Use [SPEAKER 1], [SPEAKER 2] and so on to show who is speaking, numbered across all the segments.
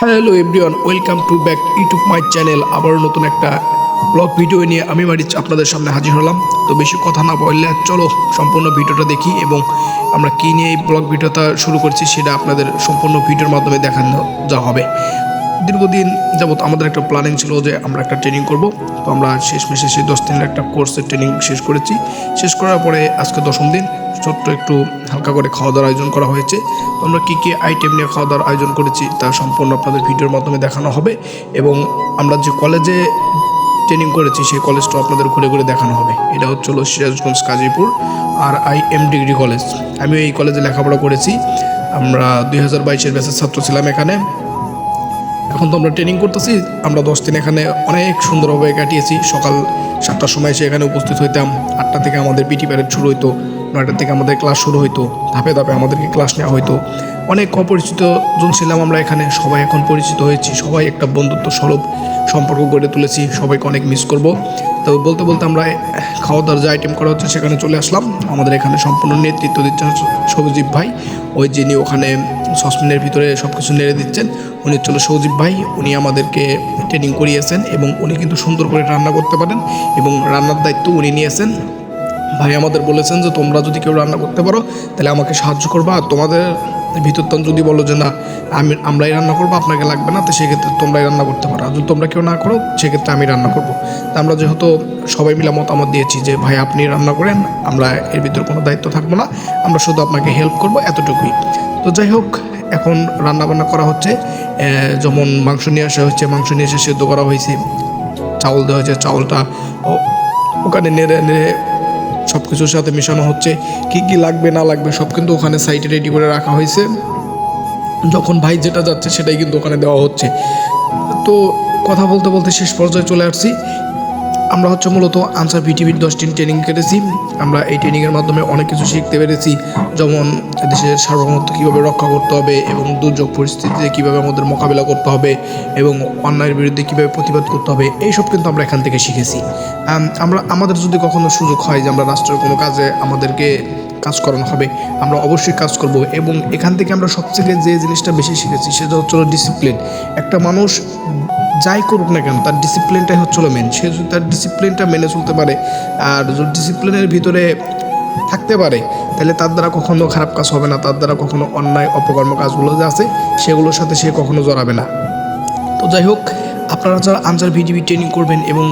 [SPEAKER 1] Hello everyone, welcome to back YouTube my channel. আবার নতুন একটা ব্লগ ভিডিও নিয়ে আমি আপনাদের সামনে হাজির হলাম। তো বেশি কথা না বললে চলো সম্পূর্ণ ভিডিওটা দেখি এবং আমরা কী নিয়ে এই ব্লগ ভিডিওটা শুরু করছি সেটা আপনাদের সম্পূর্ণ ভিডিওর মাধ্যমে দেখানো যা হবে। দীর্ঘদিন যাবৎ আমাদের একটা প্ল্যানিং ছিল যে আমরা একটা ট্রেনিং করব। তো আমরা শেষমেশে সেই 10 দিনের একটা কোর্সের ট্রেনিং শেষ করেছি। শেষ করার পরে আজকে 10ম দিন ছোট্ট একটু হালকা করে খাওয়া দাওয়ার আয়োজন করা হয়েছে। তো আমরা কী কী আইটেম নিয়ে খাওয়া দাওয়ার আয়োজন করেছি তা সম্পূর্ণ আপনাদের ভিডিওর মাধ্যমে দেখানো হবে এবং আমরা যে কলেজে ট্রেনিং করেছি সেই কলেজটাও আপনাদের ঘুরে ঘুরে দেখানো হবে। এটা হচ্ছিল Sirajganj Kazipur RIM degree college. আমি এই কলেজে লেখাপড়া করেছি। আমরা 2022-এর ব্যাচের ছাত্র ছিলাম এখানে। এখন তো আমরা ট্রেনিং করতেছি। আমরা 10 দিন এখানে অনেক সুন্দরভাবে কাটিয়েছি। সকাল 7টার সময় এসে এখানে উপস্থিত হইতাম। 8টা থেকে আমাদের পিটি প্যারেড শুরু হইতো, 9টা থেকে আমাদের ক্লাস শুরু হইতো, ধাপে ধাপে আমাদেরকে ক্লাস নেওয়া হইতো। অনেক অপরিচিত জন ছিলাম আমরা এখানে, সবাই এখন পরিচিত হয়েছি। সবাই একটা বন্ধুত্ব স্বরূপ সম্পর্ক গড়ে তুলেছি। সবাইকে অনেক মিস করব। তো বলতে বলতে আমরা খাওয়া দাওয়ার যে আইটেম করা হচ্ছে সেখানে চলে আসলাম। আমাদের এখানে সম্পূর্ণ নেতৃত্ব দিচ্ছেন সৌজিব ভাই, ওই যিনি ওখানে সসপ্যানের ভিতরে সব কিছু নেড়ে দিচ্ছেন। উনি হচ্ছিল সৌজিব ভাই। উনি আমাদেরকে ট্রেনিং করিয়েছেন এবং উনি কিন্তু সুন্দর করে রান্না করতে পারেন এবং রান্নার দায়িত্ব উনি নিয়েছেন। ভাই আমাদের বলেছেন যে তোমরা যদি কেউ রান্না করতে পারো তাহলে আমাকে সাহায্য করবা, আর তোমাদের ভিতর যদি বলো যে না আমরাই রান্না করবো, আপনাকে লাগবে না, তো সেক্ষেত্রে তোমরাই রান্না করতে পারো। আর যদি তোমরা কেউ না করো সেক্ষেত্রে আমি রান্না করবো। তা আমরা যেহেতু সবাই মিলে মতামত দিয়েছি যে ভাই আপনি রান্না করেন, আমরা এর ভিতরে কোনো দায়িত্ব থাকবো না, আমরা শুধু আপনাকে হেল্প করবো, এতটুকুই। তো যাই হোক, এখন রান্নাবান্না করা হচ্ছে। যেমন মাংস নিয়ে আসা হচ্ছে, মাংস নিয়ে এসে সেদ্ধ করা হয়েছে, চাউল দেওয়া হয়েছে, চাউলটা ওখানে নেড়ে নেড়ে সব কিছুর সাথে মেশানো হচ্ছে। কী কী লাগবে না লাগবে সব কিন্তু ওখানে সাইডে রেডি করে রাখা হয়েছে। যখন ভাই যেটা যাচ্ছে সেটাই কিন্তু ওখানে দেওয়া হচ্ছে। তো কথা বলতে বলতে শেষ পর্যায়ে চলে আসছি। আমরা মূলত আনসার ভিটিভির 10 দিন ট্রেনিং কেটেছি। আমরা এই ট্রেনিংয়ের মাধ্যমে অনেক কিছু শিখতে পেরেছি, যেমন দেশের সার্বভৌমত্ব কীভাবে রক্ষা করতে হবে এবং দুর্যোগ পরিস্থিতিতে কীভাবে আমাদের মোকাবিলা করতে হবে এবং অন্যায়ের বিরুদ্ধে কীভাবে প্রতিবাদ করতে হবে, এইসব কিন্তু আমরা এখান থেকে শিখেছি। আমাদের যদি কখনো সুযোগ হয় যে আমরা রাষ্ট্রের কোনো কাজে আমাদেরকে কাজ করানো হবে, আমরা অবশ্যই কাজ করব। এবং এখান থেকে আমরা সবথেকে যে জিনিসটা বেশি শিখেছি সেটা হচ্ছিল ডিসিপ্লিন। একটা মানুষ যাই করুক না কেন তার ডিসিপ্লিনটাই হচ্ছিল মেন। সে যদি তার ডিসিপ্লিনটা মেনে চলতে পারে আর যদি ডিসিপ্লিনের ভিতরে থাকতে পারে তাহলে তার দ্বারা কখনো খারাপ কাজ হবে না, তার দ্বারা কখনো অন্যায় অপকর্ম কাজগুলো যে আছে সেগুলোর সাথে সে কখনো জড়াবে না। তো যাই হোক, আপনারা যারা আনসার ভিটিভি ট্রেনিং করবেন এবং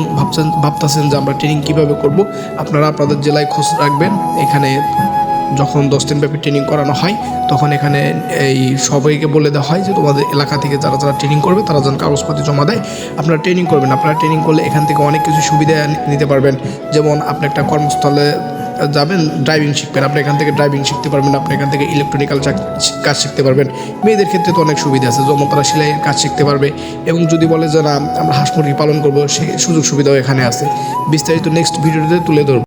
[SPEAKER 1] ভাবতেছেন যে আমরা ট্রেনিং কীভাবে করব, আপনারা আপনাদের জেলায় খোঁজ রাখবেন। এখানে যখন 10 দিন ব্যাপী ট্রেনিং করানো হয় তখন এখানে এই সবাইকে বলে দেওয়া হয় যে তোমাদের এলাকা থেকে যারা যারা ট্রেনিং করবে তারা যেন কাগজপত্র জমা দেয়। আপনারা ট্রেনিং করবেন, আপনারা ট্রেনিং করলে এখান থেকে অনেক কিছু সুবিধা নিতে পারবেন। যেমন আপনি একটা কর্মস্থলে যাবেন, ড্রাইভিং শিখবেন, আপনি এখান থেকে ড্রাইভিং শিখতে পারবেন, আপনি এখান থেকে ইলেকট্রনিক্যাল কাজ শিখতে পারবেন। মেয়েদের ক্ষেত্রে তো অনেক সুবিধা আছে, যেমন তারা সেলাইয়ের কাজ শিখতে পারবে এবং যদি বলে যে না আমরা হাঁস মুরগি পালন করবো সেই সুযোগ সুবিধাও এখানে আছে। বিস্তারিত নেক্সট ভিডিওতে তুলে ধরবো।